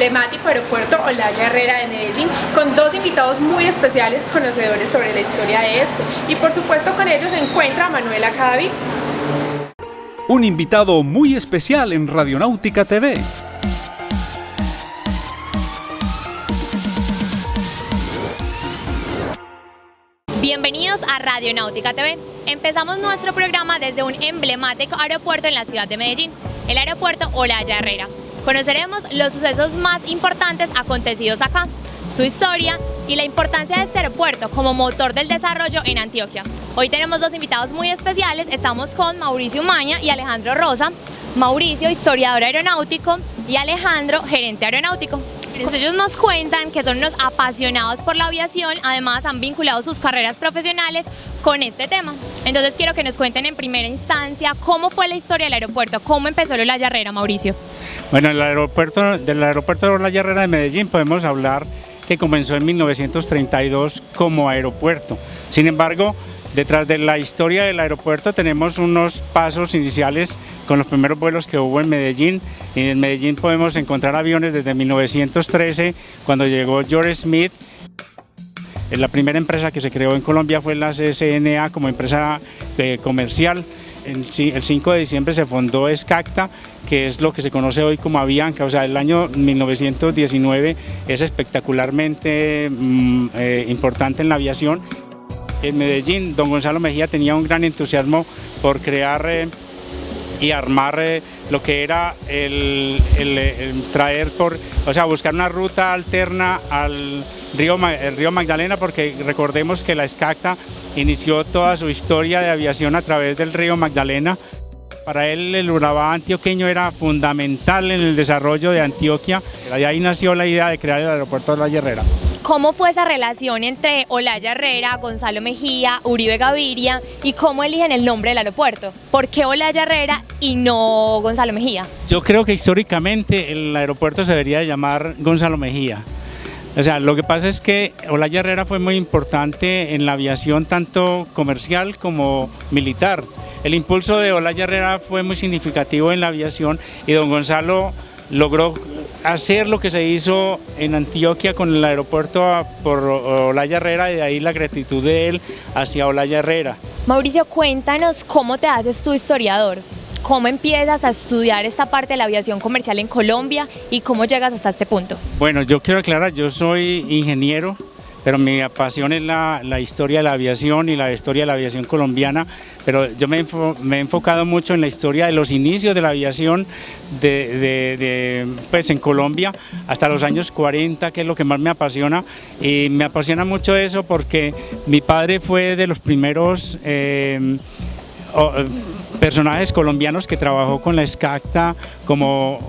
emblemático aeropuerto Olaya Herrera de Medellín, con dos invitados muy especiales conocedores sobre la historia de este. Y por supuesto con ellos se encuentra Manuela Cadavid. Un invitado muy especial en Radionáutica TV. Bienvenidos a Radionáutica TV. Empezamos nuestro programa desde un emblemático aeropuerto en la ciudad de Medellín, el aeropuerto Olaya Herrera. Conoceremos los sucesos más importantes acontecidos acá, su historia y la importancia de este aeropuerto como motor del desarrollo en Antioquia. Hoy tenemos dos invitados muy especiales, estamos con Mauricio Umaña y Alejandro Rosa. Mauricio, historiador aeronáutico, y Alejandro, gerente aeronáutico. Ellos nos cuentan que son unos apasionados por la aviación, además han vinculado sus carreras profesionales con este tema. Entonces quiero que nos cuenten en primera instancia cómo fue la historia del aeropuerto, cómo empezó el Olaya Herrera, Mauricio. Bueno, del aeropuerto de Olaya Herrera de Medellín podemos hablar que comenzó en 1932 como aeropuerto. Sin embargo, detrás de la historia del aeropuerto tenemos unos pasos iniciales con los primeros vuelos que hubo en Medellín. Y en Medellín podemos encontrar aviones desde 1913, cuando llegó George Smith. La primera empresa que se creó en Colombia fue la CSNA como empresa comercial. El 5 de diciembre se fundó Escacta, que es lo que se conoce hoy como Avianca. O sea, el año 1919 es espectacularmente importante en la aviación. En Medellín, don Gonzalo Mejía tenía un gran entusiasmo por crear y armar lo que era el traer buscar una ruta alterna al río Magdalena, porque recordemos que la Escacta inició toda su historia de aviación a través del río Magdalena. Para él el Urabá antioqueño era fundamental en el desarrollo de Antioquia. De ahí nació la idea de crear el aeropuerto de Olaya Herrera. ¿Cómo fue esa relación entre Olaya Herrera, Gonzalo Mejía, Uribe Gaviria y cómo eligen el nombre del aeropuerto? ¿Por qué Olaya Herrera y no Gonzalo Mejía? Yo creo que históricamente el aeropuerto se debería llamar Gonzalo Mejía. O sea, lo que pasa es que Olaya Herrera fue muy importante en la aviación tanto comercial como militar. El impulso de Olaya Herrera fue muy significativo en la aviación y don Gonzalo logró hacer lo que se hizo en Antioquia con el aeropuerto por Olaya Herrera, y de ahí la gratitud de él hacia Olaya Herrera. Mauricio, cuéntanos cómo te haces tú historiador, cómo empiezas a estudiar esta parte de la aviación comercial en Colombia y cómo llegas hasta este punto. Bueno, yo quiero aclarar, yo soy ingeniero, pero mi pasión es la historia de la aviación y la historia de la aviación colombiana, pero yo me he enfocado mucho en la historia de los inicios de la aviación pues en Colombia hasta los años 40, que es lo que más me apasiona, y me apasiona mucho eso porque mi padre fue de los primeros personajes colombianos que trabajó con la Escacta como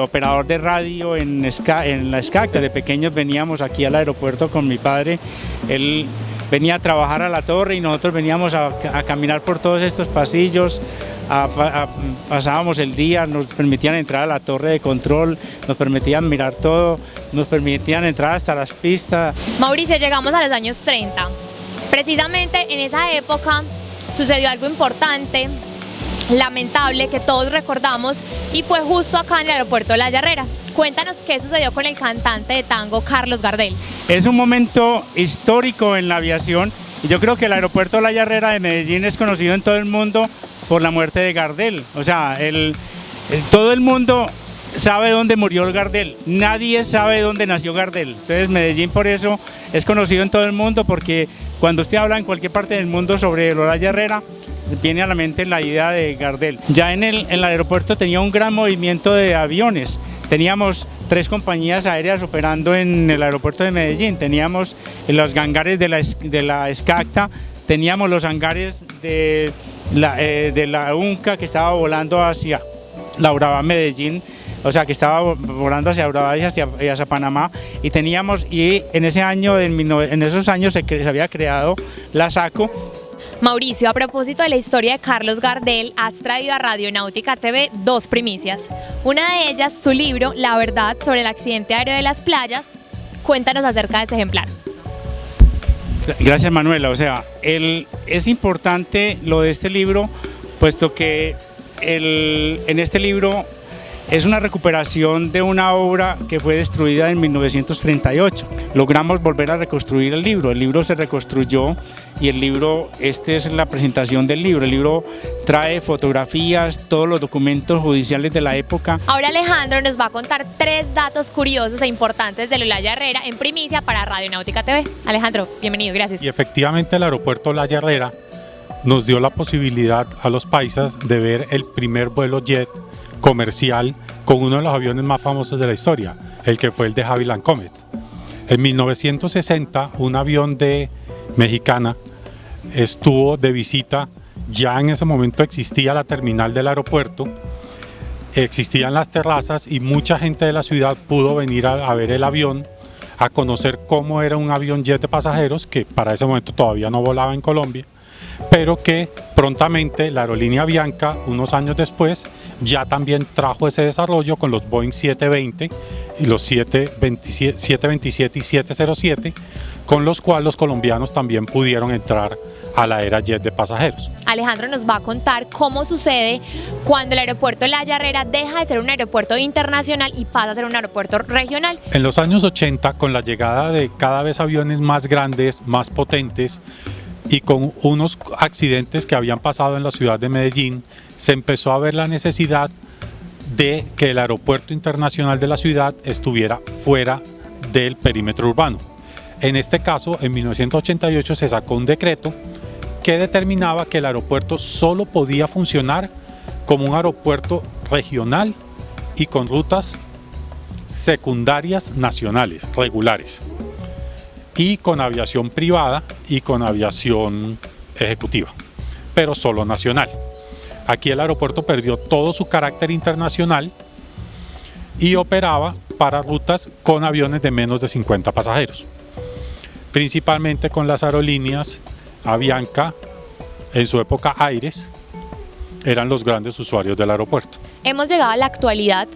operador de radio en la Escacta. De pequeños veníamos aquí al aeropuerto con mi padre, él venía a trabajar a la torre y nosotros veníamos a caminar por todos estos pasillos, pasábamos el día, nos permitían entrar a la torre de control, nos permitían mirar todo, nos permitían entrar hasta las pistas. Mauricio, llegamos a los años 30. Precisamente en esa época sucedió algo importante, lamentable, que todos recordamos, y fue justo acá en el aeropuerto de Olaya Herrera. Cuéntanos qué sucedió con el cantante de tango Carlos Gardel. Es un momento histórico en la aviación y yo creo que el aeropuerto Olaya Herrera de Medellín es conocido en todo el mundo por la muerte de Gardel. O sea, todo el mundo sabe dónde murió Gardel, nadie sabe dónde nació Gardel. Entonces Medellín por eso es conocido en todo el mundo, porque cuando usted habla en cualquier parte del mundo sobre el Olaya Herrera, viene a la mente la idea de Gardel. Ya en el aeropuerto tenía un gran movimiento de aviones. Teníamos 3 compañías aéreas operando en el aeropuerto de Medellín. Teníamos los hangares de la Escacta, teníamos los hangares de la UNCA, que estaba volando hacia la Urabá Medellín, o sea que estaba volando hacia Urabá y hacia Panamá, y en esos años se había creado la SACO. Mauricio, a propósito de la historia de Carlos Gardel, has traído a Radionáutica TV 2 primicias. Una de ellas, su libro La verdad sobre el accidente aéreo de las playas. Cuéntanos acerca de este ejemplar. Gracias, Manuela. O sea, es importante lo de este libro, puesto que en este libro Es una recuperación de una obra que fue destruida en 1938. Logramos volver a reconstruir el libro se reconstruyó y el libro, esta es la presentación del libro. El libro trae fotografías, todos los documentos judiciales de la época. Ahora Alejandro nos va a contar 3 datos curiosos e importantes del Olaya Herrera en primicia para Radionáutica TV. Alejandro, bienvenido, gracias. Y efectivamente el aeropuerto Olaya Herrera nos dio la posibilidad a los paisas de ver el primer vuelo jet comercial con uno de los aviones más famosos de la historia, el que fue el de Havilland Comet. En 1960 un avión de Mexicana estuvo de visita, ya en ese momento existía la terminal del aeropuerto, existían las terrazas y mucha gente de la ciudad pudo venir a ver el avión, a conocer cómo era un avión jet de pasajeros, que para ese momento todavía no volaba en Colombia, pero que prontamente la aerolínea Avianca, unos años después, ya también trajo ese desarrollo con los Boeing 720 y los 727 y 707, con los cuales los colombianos también pudieron entrar a la era jet de pasajeros. Alejandro nos va a contar cómo sucede cuando el aeropuerto Olaya Herrera deja de ser un aeropuerto internacional y pasa a ser un aeropuerto regional. En los años 80, con la llegada de cada vez aviones más grandes, más potentes, y con unos accidentes que habían pasado en la ciudad de Medellín, se empezó a ver la necesidad de que el aeropuerto internacional de la ciudad estuviera fuera del perímetro urbano. En este caso, en 1988 se sacó un decreto que determinaba que el aeropuerto solo podía funcionar como un aeropuerto regional y con rutas secundarias nacionales, regulares, y con aviación privada y con aviación ejecutiva, pero solo nacional. Aquí el aeropuerto perdió todo su carácter internacional y operaba para rutas con aviones de menos de 50 pasajeros, principalmente con las aerolíneas Avianca, en su época Aires, eran los grandes usuarios del aeropuerto. Hemos llegado a la actualidad.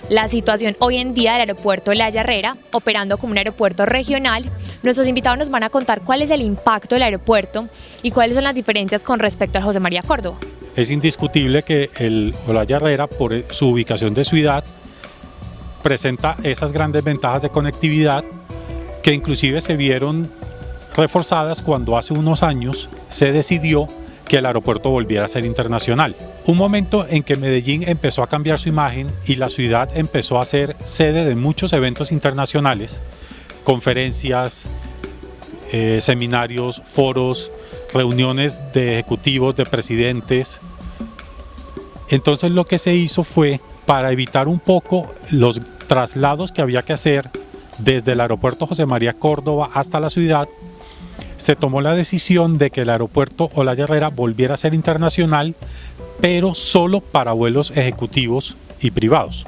La situación hoy en día del aeropuerto Olaya Herrera, operando como un aeropuerto regional. Nuestros invitados nos van a contar cuál es el impacto del aeropuerto y cuáles son las diferencias con respecto al José María Córdoba. Es indiscutible que el Olaya Herrera, por su ubicación de ciudad, presenta esas grandes ventajas de conectividad que inclusive se vieron reforzadas cuando hace unos años se decidió que el aeropuerto volviera a ser internacional. Un momento en que Medellín empezó a cambiar su imagen y la ciudad empezó a ser sede de muchos eventos internacionales, conferencias, seminarios, foros, reuniones de ejecutivos, de presidentes. Entonces lo que se hizo fue, para evitar un poco los traslados que había que hacer desde el aeropuerto José María Córdoba hasta la ciudad, se tomó la decisión de que el aeropuerto Olaya Herrera volviera a ser internacional, pero solo para vuelos ejecutivos y privados.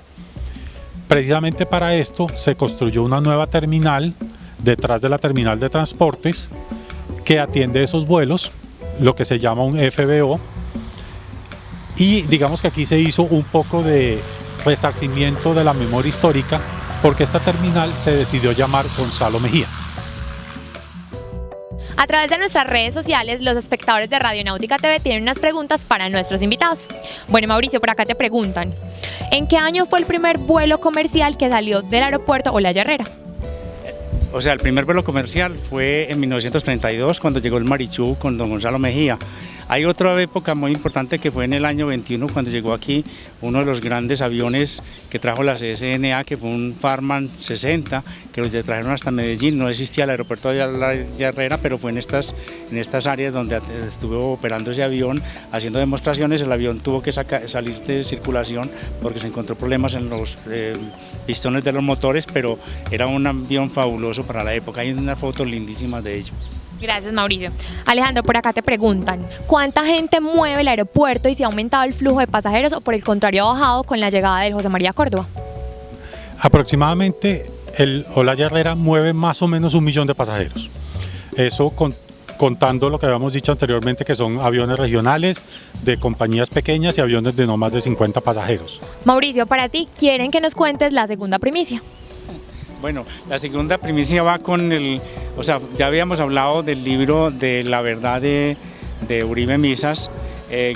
Precisamente para esto se construyó una nueva terminal detrás de la terminal de transportes que atiende esos vuelos, lo que se llama un FBO, y digamos que aquí se hizo un poco de resarcimiento de la memoria histórica porque esta terminal se decidió llamar Gonzalo Mejía. A través de nuestras redes sociales, los espectadores de Radionáutica TV tienen unas preguntas para nuestros invitados. Bueno, Mauricio, por acá te preguntan, ¿en qué año fue el primer vuelo comercial que salió del aeropuerto Olaya Herrera? O sea, el primer vuelo comercial fue en 1932, cuando llegó el Marichú con don Gonzalo Mejía. Hay otra época muy importante que fue en el año 21, cuando llegó aquí uno de los grandes aviones que trajo la CSNA, que fue un Farman 60, que los trajeron hasta Medellín. No existía el aeropuerto de Olaya Herrera, pero fue en estas áreas donde estuvo operando ese avión, haciendo demostraciones. El avión tuvo que salir de circulación porque se encontró problemas en los pistones de los motores, pero era un avión fabuloso para la época. Hay unas fotos lindísimas de ello. Gracias, Mauricio. Alejandro, por acá te preguntan, ¿cuánta gente mueve el aeropuerto y si ha aumentado el flujo de pasajeros o por el contrario ha bajado con la llegada del José María Córdoba? Aproximadamente el Olaya Herrera mueve más o menos 1 millón de pasajeros. Eso contando lo que habíamos dicho anteriormente, que son aviones regionales, de compañías pequeñas y aviones de no más de 50 pasajeros. Mauricio, para ti, quieren que nos cuentes la segunda primicia. Bueno, la segunda primicia va con ya habíamos hablado del libro de La Verdad de Uribe Misas,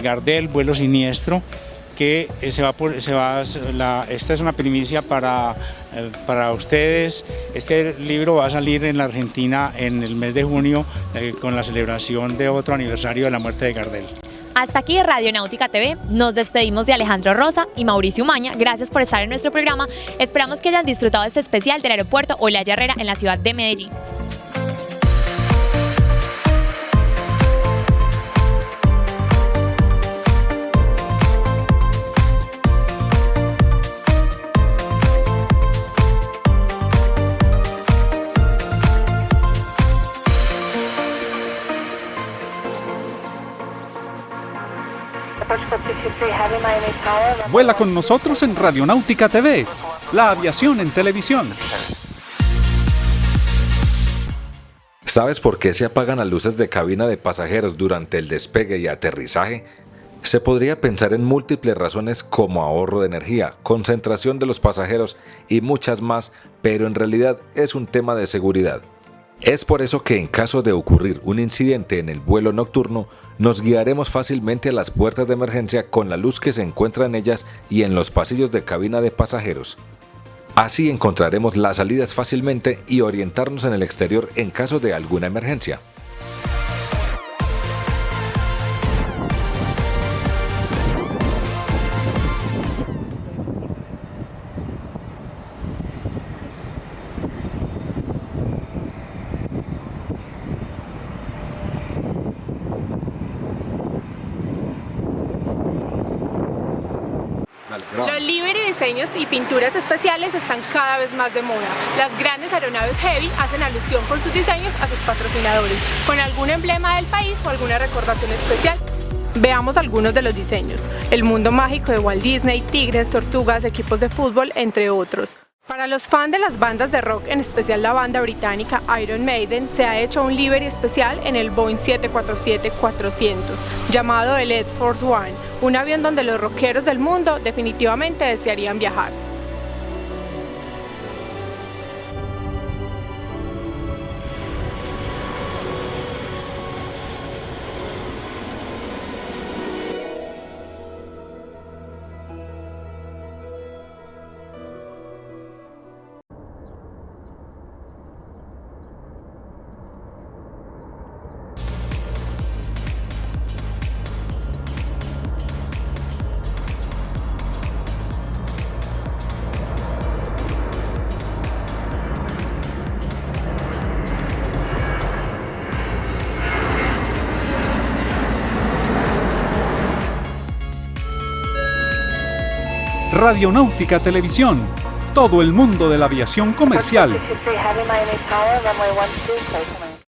Gardel, Vuelo Siniestro, que esta es una primicia para ustedes. Este libro va a salir en la Argentina en el mes de junio con la celebración de otro aniversario de la muerte de Gardel. Hasta aquí Radionáutica TV, nos despedimos de Alejandro Rosa y Mauricio Umaña, gracias por estar en nuestro programa, esperamos que hayan disfrutado este especial del aeropuerto Olaya Herrera en la ciudad de Medellín. Vuela con nosotros en Radionáutica TV, la aviación en televisión. ¿Sabes por qué se apagan las luces de cabina de pasajeros durante el despegue y aterrizaje? Se podría pensar en múltiples razones como ahorro de energía, concentración de los pasajeros y muchas más, pero en realidad es un tema de seguridad. Es por eso que en caso de ocurrir un incidente en el vuelo nocturno, nos guiaremos fácilmente a las puertas de emergencia con la luz que se encuentra en ellas y en los pasillos de cabina de pasajeros. Así encontraremos las salidas fácilmente y orientarnos en el exterior en caso de alguna emergencia. Los livery, diseños y pinturas especiales están cada vez más de moda. Las grandes aeronaves heavy hacen alusión con sus diseños a sus patrocinadores, con algún emblema del país o alguna recordación especial. Veamos algunos de los diseños: el mundo mágico de Walt Disney, tigres, tortugas, equipos de fútbol, entre otros. Para los fans de las bandas de rock, en especial la banda británica Iron Maiden, se ha hecho un livery especial en el Boeing 747-400, llamado el Air Force One, un avión donde los rockeros del mundo definitivamente desearían viajar. Radionáutica Televisión, todo el mundo de la aviación comercial.